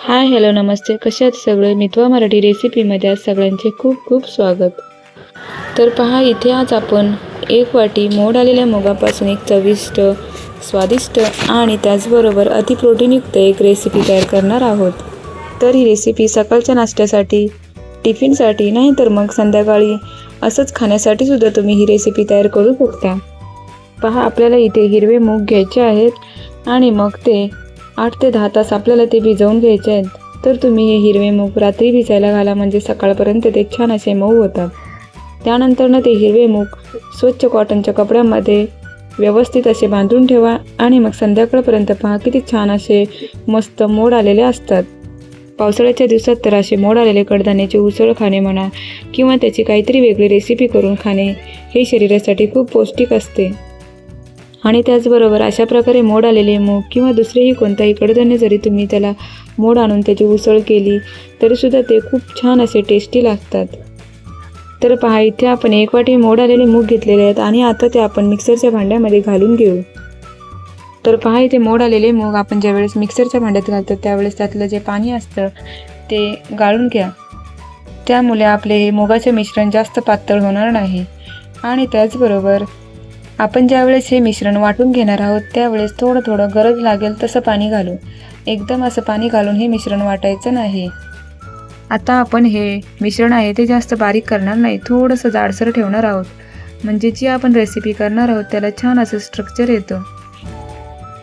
Hi hello नमस्ते, कसे आहात सगळे. मितवा मराठी रेसिपीमध्ये आज सगळ्यांचे खूप खूप स्वागत. तर पहा, इथे आज आपण एक वाटी मोड आलेल्या मुगापासून एक चविष्ट, स्वादिष्ट आणि त्याचबरोबर अति प्रोटीनयुक्त एक रेसिपी तयार करणार आहोत. तर ही रेसिपी सकाळच्या नाश्त्यासाठी, टिफिनसाठी नाही तर मग संध्याकाळी असंच खाण्यासाठी सुद्धा तुम्ही ही रेसिपी तयार करू शकता. पहा, आपल्याला इथे हिरवे मूग घ्यायचे आहेत आणि मग ते 8 ते 10 तास आपल्याला ते भिजवून घ्यायचे आहेत. तर तुम्ही हे हिरवे मूग रात्री भिजायला घाला, म्हणजे सकाळपर्यंत ते छान असे मऊ होतात. त्यानंतरनं ते हिरवे मूग स्वच्छ कॉटनच्या कपड्यामध्ये व्यवस्थित असे बांधून ठेवा आणि मग संध्याकाळपर्यंत पहा किती छान असे मस्त मोड आलेले असतात. पावसाळ्याच्या दिवसात तर असे मोड आलेले कडधान्याची उसळ खाणे म्हणा किंवा त्याची काहीतरी वेगळी रेसिपी करून खाणे हे शरीरासाठी खूप पौष्टिक असते. आणि त्याचबरोबर अशा प्रकारे मोड आलेले मूग किंवा दुसरेही कोणताही कडधान्य जरी तुम्ही त्याला मोड आणून त्याची उसळ केली तरीसुद्धा ते खूप छान असे टेस्टी लागतात. तर पहा, इथे आपण 1 वाटी मोड आलेले मूग घेतलेले आहेत आणि आता ते आपण मिक्सरच्या भांड्यामध्ये घालून घेऊ. तर पहा, इथे मोड आलेले मूग आपण ज्यावेळेस मिक्सरच्या भांड्यात घालतो त्यावेळेस त्यातलं जे पाणी असतं ते गाळून घ्या. त्यामुळे आपले हे मुगाचे मिश्रण जास्त पातळ होणार नाही. आणि त्याचबरोबर आपण ज्यावेळेस हे मिश्रण वाटून घेणार आहोत त्यावेळेस थोडं थोडं गरज लागेल तसं पाणी घालू. एकदम असं पाणी घालून हे मिश्रण वाटायचं नाही. आता आपण हे मिश्रण आहे ते जास्त बारीक करणार नाही, थोडंसं जाडसर ठेवणार आहोत, म्हणजे जी आपण रेसिपी करणार आहोत त्याला छान असं स्ट्रक्चर येतं.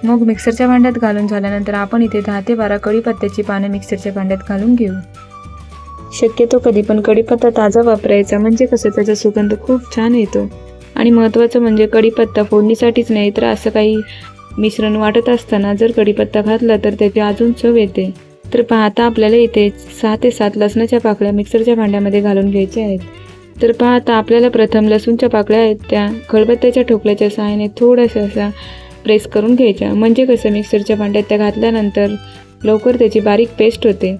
मग मिक्सरच्या भांड्यात घालून झाल्यानंतर आपण इथे 10 ते 12 कढीपत्त्याची पानं मिक्सरच्या भांड्यात घालून घेऊ. शक्यतो कधी पण कढीपत्ता ताजा वापरायचा, म्हणजे कसं त्याचा सुगंध खूप छान येतो. आणि महत्त्वाचं म्हणजे कढीपत्ता फोडणीसाठीच नाही तर असं काही मिश्रण वाटत असताना जर कढीपत्ता घातला तर त्याची अजून चव येते. तर पहा, आता आपल्याला इथे 6 ते 7 लसणाच्या पाकळ्या मिक्सरच्या भांड्यामध्ये घालून घ्यायच्या आहेत. तर पहा, आता आपल्याला प्रथम लसूणच्या पाकळ्या आहेत त्या खलबत्त्याच्या ठोकल्याच्या सहाय्याने थोड्याशा असा प्रेस करून घ्यायच्या, म्हणजे कसं मिक्सरच्या भांड्यात त्या घातल्यानंतर लवकर त्याची बारीक पेस्ट होते.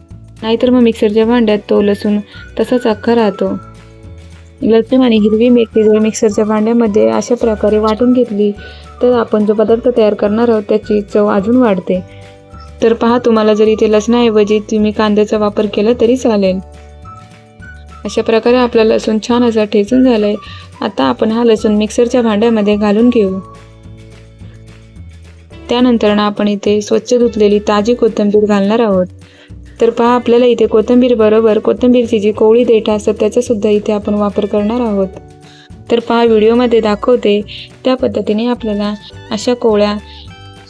नाहीतर मग मिक्सरच्या भांड्यात तो लसूण तसाच अख्खा राहतो. लसूण आणि हिरवी मिरची जर मिक्सरच्या भांड्यामध्ये अशा प्रकारे वाटून घेतली तर आपण जो पदार्थ तयार करणार आहोत त्याची चव अजून वाढते. तर पहा, तुम्हाला जरी ते लसणाऐवजी तुम्ही कांद्याचा वापर केला तरी चालेल. अशा प्रकारे आपला लसूण छान असा ठेचून झाला आहे. आता आपण हा लसूण मिक्सरच्या भांड्यामध्ये घालून घेऊ. त्यानंतर आपण इथे स्वच्छ धुतलेली ताजी कोथिंबीर घालणार आहोत. तर पहा, आपल्याला इथे कोथिंबीर बरोबर कोथिंबीरची जी कोवळी देठ असतात त्याचासुद्धा इथे आपण वापर करणार आहोत. तर पहा, व्हिडिओमध्ये दाखवते त्या पद्धतीने आपल्याला अशा कोवळ्या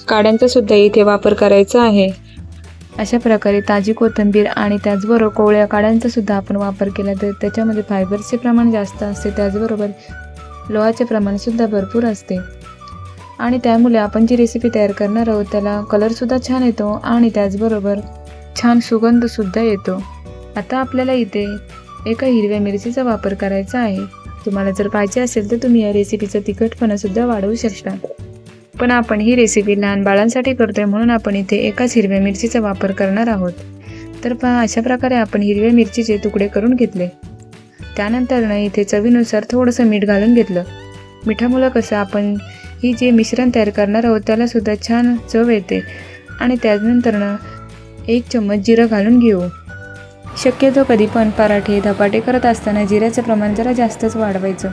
काड्यांचासुद्धा इथे वापर करायचा आहे. अशा प्रकारे ताजी कोथिंबीर आणि त्याचबरोबर कोवळ्या काड्यांचासुद्धा आपण वापर केला तर त्याच्यामध्ये फायबरचे प्रमाण जास्त असते, त्याचबरोबर लोहाचे प्रमाणसुद्धा भरपूर असते. आणि त्यामुळे आपण जी रेसिपी तयार करणार आहोत त्याला कलरसुद्धा छान येतो आणि त्याचबरोबर छान सुगंधसुद्धा येतो. आता आपल्याला इथे एका हिरव्या मिरचीचा वापर करायचा आहे. तुम्हाला जर पाहिजे असेल तर तुम्ही या रेसिपीचं तिखटपणासुद्धा वाढवू शकता, पण आपण ही रेसिपी लहान बाळांसाठी करतोय म्हणून आपण इथे एकाच हिरव्या मिरचीचा वापर करणार आहोत. तर पहा, अशा प्रकारे आपण हिरव्या मिरचीचे तुकडे करून घेतले. त्यानंतर इथे चवीनुसार थोडंसं मीठ घालून घेतलं. मिठामुळं कसं आपण ही जे मिश्रण तयार करणार आहोत त्यालासुद्धा छान चव येते. आणि त्यानंतर 1 चम्मच जिरं घालून घेऊ. शक्यतो कधी पण पराठे धपाटे करत असताना जिऱ्याचं प्रमाण जरा जास्तच वाढवायचं,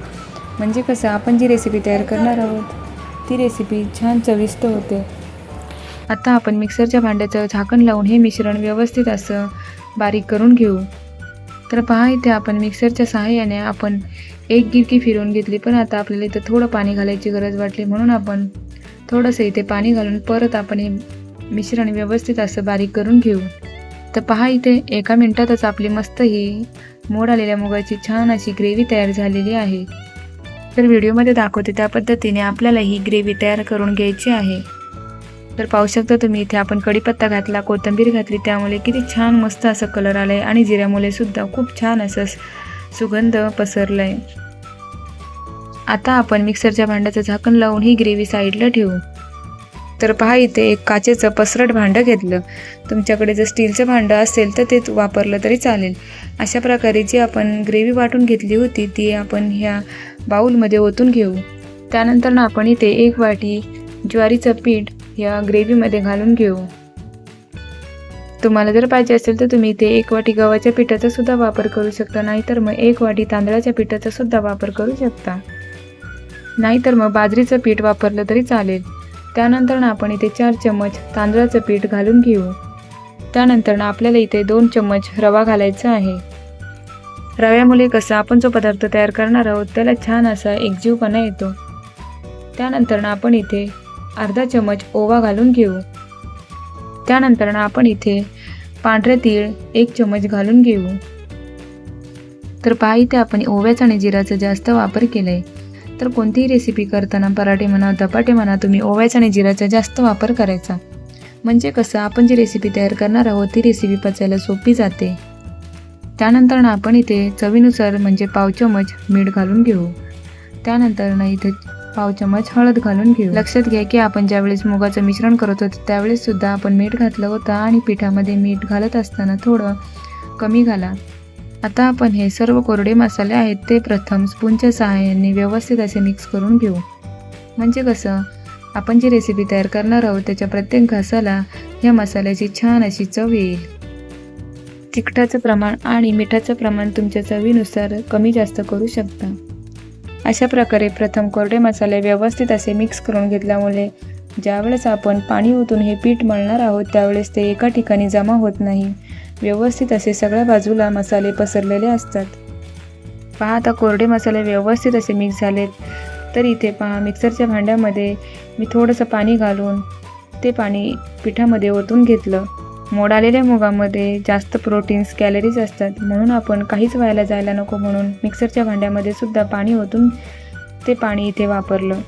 म्हणजे कसं आपण जी रेसिपी तयार करणार आहोत ती रेसिपी छान चविष्ट होते. आता आपण मिक्सरच्या भांड्याचं झाकण लावून हे मिश्रण व्यवस्थित असं बारीक करून घेऊ. तर पहा, इथे आपण मिक्सरच्या सहाय्याने आपण एक गिरकी फिरवून घेतली, पण आता आपल्याला इथं थोडं पाणी घालायची गरज वाटली म्हणून आपण थोडंसं इथे पाणी घालून परत आपण हे मिश्रण व्यवस्थित असं बारीक करून घेऊ. तर पहा, इथे 1 मिनिटातच आपली मस्त ही मोड आलेल्या मुगाची छान अशी ग्रेव्ही तयार झालेली आहे. तर व्हिडिओमध्ये दाखवते त्या पद्धतीने आपल्याला ही ग्रेव्ही तयार करून घ्यायची आहे. तर पाहू शकता तुम्ही, इथे आपण कढीपत्ता घातला, कोथिंबीर घातली, त्यामुळे किती छान मस्त असं कलर आला आहे आणि जिऱ्यामुळे सुद्धा खूप छान असं सुगंध पसरला आहे. आता आपण मिक्सरच्या भांड्याचं झाकण लावून ही ग्रेव्ही साईडला ठेवू. तर पहा, इथे एक काचेचं पसरट भांडं घेतलं. तुमच्याकडे जर स्टीलचं भांडं असेल तर ते वापरलं तरी चालेल. अशा प्रकारे जी आपण ग्रेव्ही वाटून घेतली होती ती आपण ह्या बाऊलमध्ये ओतून घेऊ. त्यानंतर आपण इथे 1 वाटी ज्वारीचं पीठ या ग्रेव्हीमध्ये घालून घेऊ. तुम्हाला जर पाहिजे असेल तर तुम्ही इथे 1 वाटी गव्हाच्या पिठाचा सुद्धा वापर करू शकता, नाहीतर मग 1 वाटी तांदळाच्या पिठाचा सुद्धा वापर करू शकता, नाहीतर मग बाजरीचं पीठ वापरलं तरी चालेल. त्यानंतर आपण इथे 4 चम्मच तांदळाचं पीठ घालून घेऊ. त्यानंतर आपल्याला इथे 2 चम्मच रवा घालायचा आहे. रव्यामुळे कसं आपण जो पदार्थ तयार करणार आहोत त्याला छान असा एकजीवपणा येतो. त्यानंतर आपण इथे अर्धा चम्मच ओवा घालून घेऊ. त्यानंतर आपण इथे पांढरे तीळ 1 चम्मच घालून घेऊ. तर पहा इथे आपण ओव्याचा आणि जिराचा जास्त वापर केला आहे. तर कोणतीही रेसिपी करताना पराठे म्हणा धपाटे म्हणा तुम्ही ओव्याचा आणि जिराचा जास्त वापर करायचा, म्हणजे कसं आपण जी रेसिपी तयार करणार आहोत ती रेसिपी पचायला सोपी जाते. त्यानंतर आपण इथे चवीनुसार म्हणजे पाव चम्मच मीठ घालून घेऊ. त्यानंतर इथे पाव चम्मच हळद घालून घेऊ. लक्षात घ्या की आपण ज्यावेळेस मुगाचं मिश्रण करत होतो त्यावेळेस सुद्धा आपण मीठ घातलं होतं आणि पिठामध्ये मीठ घालत असताना थोडं कमी घाला. आता आपण हे सर्व कोरडे मसाले आहेत ते प्रथम स्पूनच्या सहाय्याने व्यवस्थित असे मिक्स करून घेऊ, म्हणजे कसं आपण जी रेसिपी तयार करणार आहोत त्याच्या प्रत्येक घासाला या मसाल्याची छान अशी चव येईल. तिखटाचं प्रमाण आणि मिठाचं प्रमाण तुमच्या चवीनुसार कमी जास्त करू शकता. अशा प्रकारे प्रथम कोरडे मसाले व्यवस्थित असे मिक्स करून घेतल्यामुळे ज्यावेळेस आपण पाणी ओतून हे पीठ मळणार आहोत त्यावेळेस ते एका ठिकाणी जमा होत नाही, व्यवस्थित असे सगळ्या बाजूला मसाले पसरलेले असतात. पहा आता कोरडे मसाले व्यवस्थित असे मिक्स झालेत. तर इथे पहा मिक्सरच्या भांड्यामध्ये मी थोडंसं पाणी घालून ते पाणी पिठामध्ये ओतून घेतलं. मोड आलेल्या मुगामध्ये जास्त प्रोटीन्स कॅलरीज असतात, म्हणून आपण काहीच व्हायला जायला नको म्हणून मिक्सरच्या भांड्यामध्ये सुद्धा पाणी ओतून ते पाणी इथे वापरलं.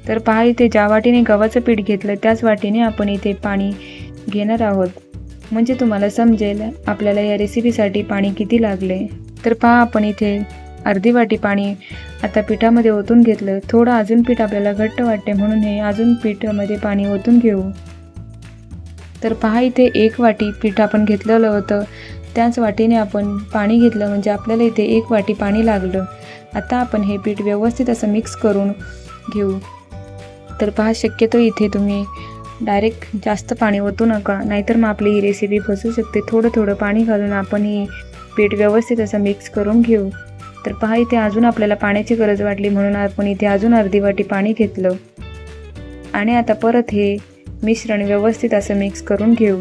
तर पहा इथे ज्या वाटीने गव्हाचं पीठ घेतलं त्याच वाटीने आपण इथे पाणी घेणार आहोत, म्हणजे तुम्हाला समजेल आपल्याला या रेसिपीसाठी पाणी किती लागले. तर पहा आपण इथे अर्धी वाटी पाणी आता पिठामध्ये ओतून घेतलं. थोडं अजून पीठ आपल्याला घट्ट वाटते म्हणून हे अजून पिठामध्ये पाणी ओतून घेऊ. तर पहा इथे 1 वाटी पीठ आपण घेतलेलं होतं त्याच वाटीने आपण पाणी घेतलं, म्हणजे आपल्याला इथे 1 वाटी पाणी लागलं. आता आपण हे पीठ व्यवस्थित असं मिक्स करून घेऊ. तर पहा शक्यतो इथे तुम्ही डायरेक्ट जास्त पाणी ओतू नका, नाहीतर मग आपली ही रेसिपी फसू शकते. थोडं थोडं पाणी घालून आपण ही पीठ व्यवस्थित असं मिक्स करून घेऊ. तर पहा इथे अजून आपल्याला पाण्याची गरज वाटली म्हणून आपण इथे अजून अर्धी वाटी पाणी घेतलं आणि आता परत हे मिश्रण व्यवस्थित असं मिक्स करून घेऊ.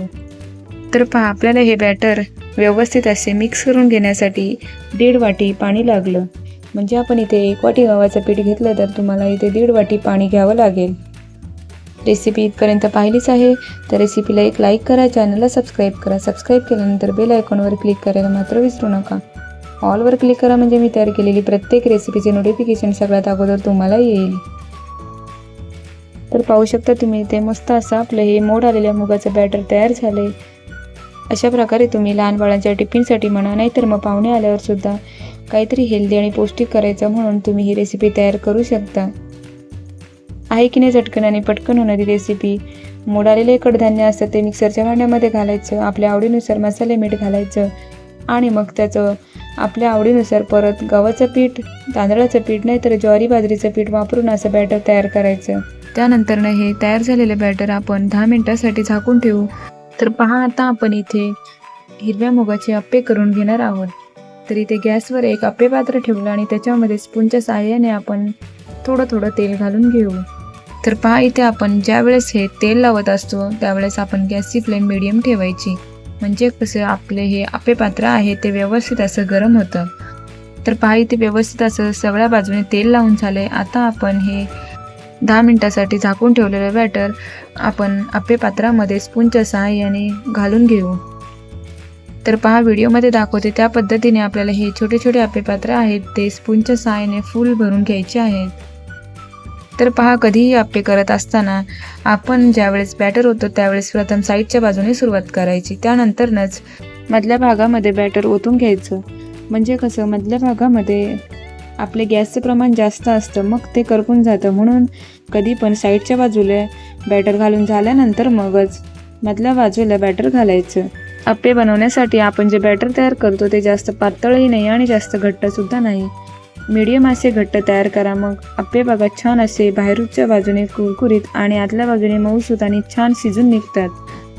तर पहा आपल्याला हे बॅटर व्यवस्थित असे मिक्स करून घेण्यासाठी 1.5 वाटी पाणी लागलं, म्हणजे आपण इथे 1 वाटी गव्हाचं पीठ घेतलं तर तुम्हाला इथे 1.5 वाटी पाणी घ्यावं लागेल. रेसिपी इथपर्यंत पाहिलीच आहे तर रेसिपीला एक लाईक करा, चॅनलला सबस्क्राईब करा. सबस्क्राईब केल्यानंतर बेल आयकॉनवर क्लिक करायला मात्र विसरू नका. ऑलवर क्लिक करा म्हणजे मी तयार केलेली प्रत्येक रेसिपीचे नोटिफिकेशन सगळ्यात अगोदर तुम्हाला येईल. तर पाहू शकता तुम्ही इथे मस्त असं आपलं हे मोड आलेल्या मुगाचं बॅटर तयार झाले. अशा प्रकारे तुम्ही लहान बाळांच्या टिफिनसाठी म्हणा नाहीतर मग पाहुणे आल्यावर सुद्धा काहीतरी हेल्दी आणि पौष्टिक करायचं म्हणून तुम्ही ही रेसिपी तयार करू शकता. आहे की नाही झटकन आणि पटकन होणारी रेसिपी. मोड आलेले कडधान्य असतं ते मिक्सरच्या भांड्यामध्ये घालायचं, आपल्या आवडीनुसार मसाले मीठ घालायचं आणि मग त्याचं आपल्या आवडीनुसार परत गव्हाचं पीठ तांदळाचं पीठ नाहीतर ज्वारी बाजरीचं पीठ वापरून असं बॅटर तयार करायचं. त्यानंतर हे तयार झालेलं बॅटर आपण 10 मिनिटांसाठी झाकून ठेवू. तर पहा आता आपण इथे हिरव्या मुगाचे अप्पे करून घेणार आहोत. तर इथे गॅसवर एक अप्पे पात्र ठेवलं आणि त्याच्यामध्ये स्पूनच्या साहाय्याने आपण थोडं थोडं तेल घालून घेऊ. तर पहा इथे आपण ज्यावेळेस हे तेल लावत असतो त्यावेळेस आपण गॅसची फ्लेम मीडियम ठेवायची, म्हणजे कसं आपले हे अप्पे पात्र आहे ते व्यवस्थित असं गरम होतं. तर पहा इथे व्यवस्थित असं सगळ्या बाजूने तेल लावून झाले. आता आपण हे 10 मिनिटांसाठी झाकून ठेवलेलं बॅटर आपण अप्पे पात्रामध्ये स्पूनच्या सहाय्याने घालून घेऊ. तर पहा व्हिडिओमध्ये दाखवते त्या पद्धतीने आपल्याला हे छोटे छोटे अप्पे पात्र आहेत ते स्पूनच्या सहाय्याने फुल भरून घ्यायचे आहेत. तर पहा कधीही अप्पे करत असताना आपण ज्यावेळेस बॅटर होतो त्यावेळेस प्रथम साईडच्या बाजूने सुरुवात करायची, त्यानंतरच मधल्या भागामध्ये बॅटर ओतून घ्यायचं, म्हणजे कसं मधल्या भागामध्ये आपले गॅसचं प्रमाण जास्त असतं मग ते करपून जातं. म्हणून कधी पण साईडच्या बाजूला बॅटर घालून झाल्यानंतर मगच मधल्या बाजूला बॅटर घालायचं. अप्पे बनवण्यासाठी आपण जे बॅटर तयार करतो ते जास्त पातळही नाही आणि जास्त घट्टसुद्धा नाही, मीडियम असे घट्ट तयार करा. मग अप्पे बघा छान असे बाहेरच्या बाजूने कुरकुरीत आणि आतल्या बाजूने मऊसूत आणि छान शिजून निघतात.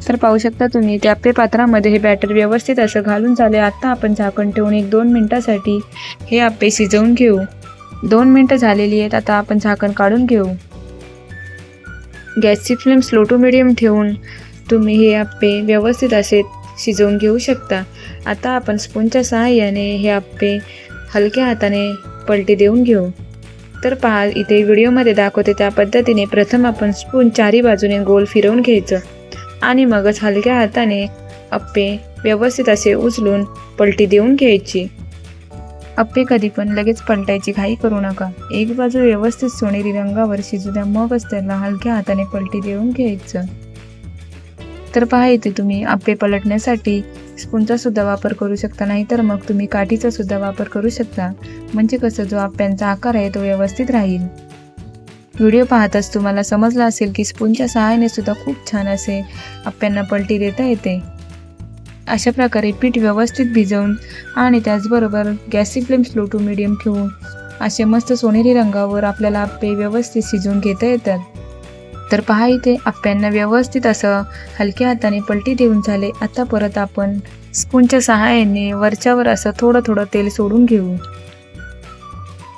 तर पाहू शकता तुम्ही त्या आप्पे पात्रामध्ये हे बॅटर व्यवस्थित असं घालून झाले. आता आपण झाकण ठेवून 1-2 मिनिटासाठी हे आप्पे शिजवून घेऊ. 2 मिनिटं झालेली आहेत. आता आपण झाकण काढून घेऊ. गॅसची फ्लेम स्लो टू मिडियम ठेवून तुम्ही हे आप्पे व्यवस्थित असे शिजवून घेऊ शकता. आता आपण स्पूनच्या सहाय्याने हे आप्पे हलक्या हाताने पलटी देऊन घेऊ. तर पहा, इथे व्हिडिओमध्ये दाखवते त्या पद्धतीने प्रथम आपण स्पून चारी बाजूने गोल फिरवून घ्यायचं आणि मगच हलक्या हाताने आप्पे व्यवस्थित असे उचलून पलटी देऊन घ्यायची. आप्पे कधी पण लगेच पलटायची घाई करू नका. एक बाजू व्यवस्थित सोनेरी रंगावर शिजू द्या, मगच त्याला हलक्या हाताने पलटी देऊन घ्यायचं. तर पहा, इथे तुम्ही आप्पे पलटण्यासाठी स्पूनचा सुद्धा वापर करू शकता, नाहीतर मग तुम्ही काठीचा सुद्धा वापर करू शकता. म्हणजे कसं जो आप्प्यांचा आकार आहे तो व्यवस्थित राहील. व्हिडिओ पाहताच तुम्हाला समजलं असेल की स्पूनच्या सहाय्याने सुद्धा खूप छान असे आप्प्यांना पलटी देता येते. अशा प्रकारे पीठ व्यवस्थित भिजवून आणि त्याचबरोबर गॅसची फ्लेम स्लो टू मिडियम ठेवून असे मस्त सोनेरी रंगावर आपल्याला आप्पे व्यवस्थित शिजवून घेता येतात. तर पहा, इथे आप्प्यांना व्यवस्थित असं हलक्या हाताने पलटी देऊन झाले. आता परत आपण स्पूनच्या सहाय्याने वरच्यावर असं थोडं थोडं तेल सोडून घेऊ.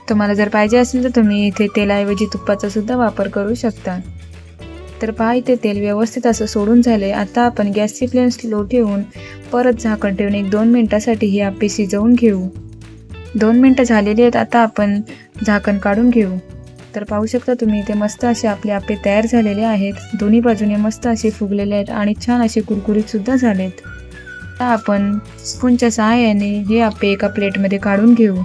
तुम्हाला जर पाहिजे असेल तर तुम्ही इथे तेलाऐवजी तुपाचा सुद्धा वापर करू शकता. तर पहा, इथे तेल व्यवस्थित असं सोडून झाले. आता आपण गॅसची फ्लेम स्लो ठेवून परत झाकण ठेवून 1-2 मिनिटासाठी हे आप्पे शिजवून घेऊ. 2 मिनिटं झालेली आहेत. आता आपण झाकण काढून घेऊ. तर पाहू शकता तुम्ही इथे मस्त असे आपले आप्पे तयार झालेले आहेत. दोन्ही बाजूने मस्त असे फुगलेले आहेत आणि छान असे कुरकुरीत सुद्धा झालेत. आता आपण स्पूनच्या सहाय्याने हे आप्पे एका प्लेटमध्ये काढून घेऊ.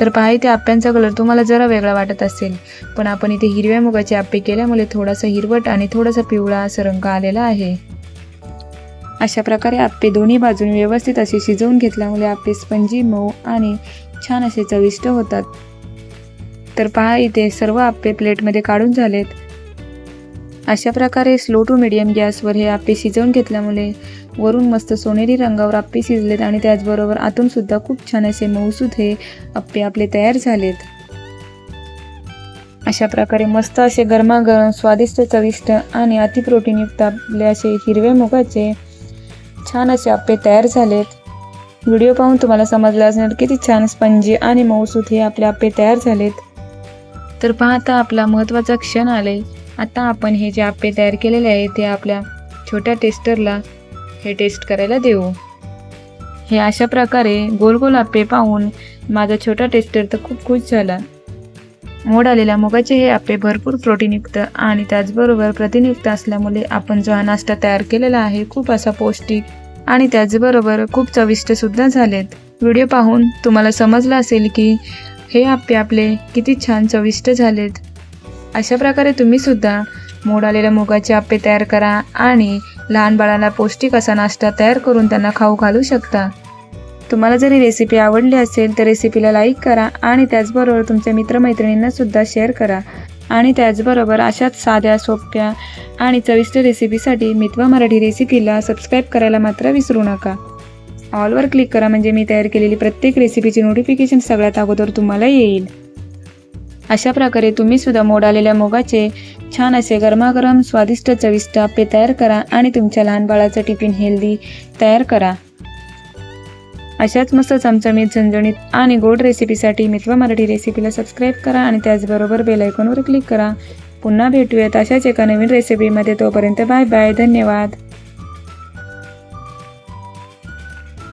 तर पहा, इथे आप्प्यांचा कलर तुम्हाला जरा वेगळा वाटत असेल, पण आपण इथे हिरव्या मुगाचे आप्पे केल्यामुळे थोडासा हिरवट आणि थोडासा पिवळा असा रंग आलेला आहे. अशा प्रकारे आप्पे दोन्ही बाजूने व्यवस्थित असे शिजवून घेतल्यामुळे आप्पे स्पंजी, मऊ आणि छान असे चविष्ट होतात. तर पहा, इथे सर्व आप्पे प्लेटमध्ये काढून झालेत. अशा प्रकारे स्लो टू मिडियम गॅसवर हे आप्पे शिजवून घेतल्यामुळे वरून मस्त सोनेरी रंगावर आप्पे शिजलेत आणि त्याचबरोबर आतून सुद्धा खूप छान असे मऊसूत हे आप्पे आपले तयार झालेत. अशा प्रकारे मस्त असे गरमागरम स्वादिष्ट, चविष्ट आणि अतिप्रोटीनयुक्त आपले असे हिरव्या मुगाचे छान असे आप्पे तयार झालेत. व्हिडिओ पाहून तुम्हाला समजलं असणार किती छान स्पंजी आणि मऊसूत हे आपले आप्पे तयार झालेत. तर पहा, आता आपला महत्त्वाचा क्षण आले. आता आपण हे जे आप्पे तयार केलेले आहे ते आपल्या छोट्या टेस्टरला हे टेस्ट करायला देऊ. हे अशा प्रकारे गोल गोल आप्पे पाहून माझा छोटा टेस्टर तर खूप खुश झाला. मोड आलेल्या मुगाचे हे आप्पे भरपूर प्रोटीनयुक्त आणि त्याचबरोबर प्रथिनयुक्त असल्यामुळे आपण जो हा नाश्ता तयार केलेला आहे खूप असा पौष्टिक आणि त्याचबरोबर खूप चविष्ट सुद्धा झालेत. व्हिडिओ पाहून तुम्हाला समजलं असेल की हे आप्पे आपले किती छान चविष्ट झालेत. अशा प्रकारे तुम्ही सुद्धा मोड आलेल्या मुगाचे आप्पे तयार करा आणि लहान बाळांना पौष्टिक असा नाश्ता तयार करून त्यांना खाऊ घालू शकता. तुम्हाला जर ही रेसिपी आवडली असेल तर रेसिपीला लाईक करा आणि त्याचबरोबर तुमच्या मित्रमैत्रिणींना सुद्धा शेअर करा. आणि त्याचबरोबर अशाच साध्या, सोप्या आणि चविष्ट रेसिपीसाठी मितवा मराठी रेसिपीला सबस्क्राईब करायला मात्र विसरू नका. ऑलवर क्लिक करा म्हणजे मी तयार केलेली प्रत्येक रेसिपीची नोटिफिकेशन सगळ्यात अगोदर तुम्हाला येईल. अशा प्रकारे तुम्ही सुद्धा मोड आलेल्या मुगाचे छान असे गरमागरम स्वादिष्ट चविष्ट आप्पे तयार करा आणि तुमच्या लहान बाळाचं टिफिन हेल्दी तयार करा. अशाच मस्त चमचमीत, झणझणीत आणि गोड रेसिपीसाठी मितवा मराठी रेसिपीला सबस्क्राईब करा आणि त्याचबरोबर बेल आयकॉनवर क्लिक करा. पुन्हा भेटूयात अशाच एका नवीन रेसिपीमध्ये. तोपर्यंत बाय बाय. धन्यवाद.